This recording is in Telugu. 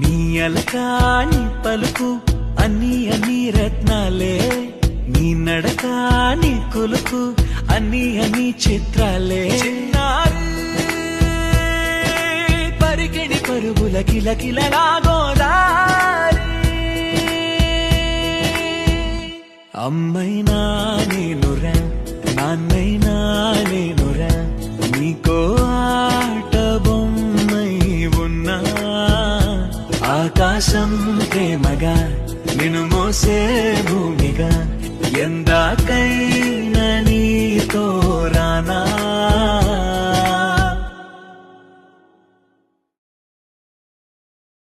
నీ అలకాని పలుకు అన్ని అన్ని రత్నాలే, నీ నడకాని కొలుకు అన్ని అన్ని చిత్రాలే. పరికిణి పరుగుల కిలకిలలా గోదారి, అమ్మైనా నేనురా నాన్నైనా నేనురా, నీకో ఆట బొమ్మై ఉన్నా. ఆకాశం ప్రేమగా నిన్ను మోసే భూమిగా, ఎందాకైనా నీతో రానా.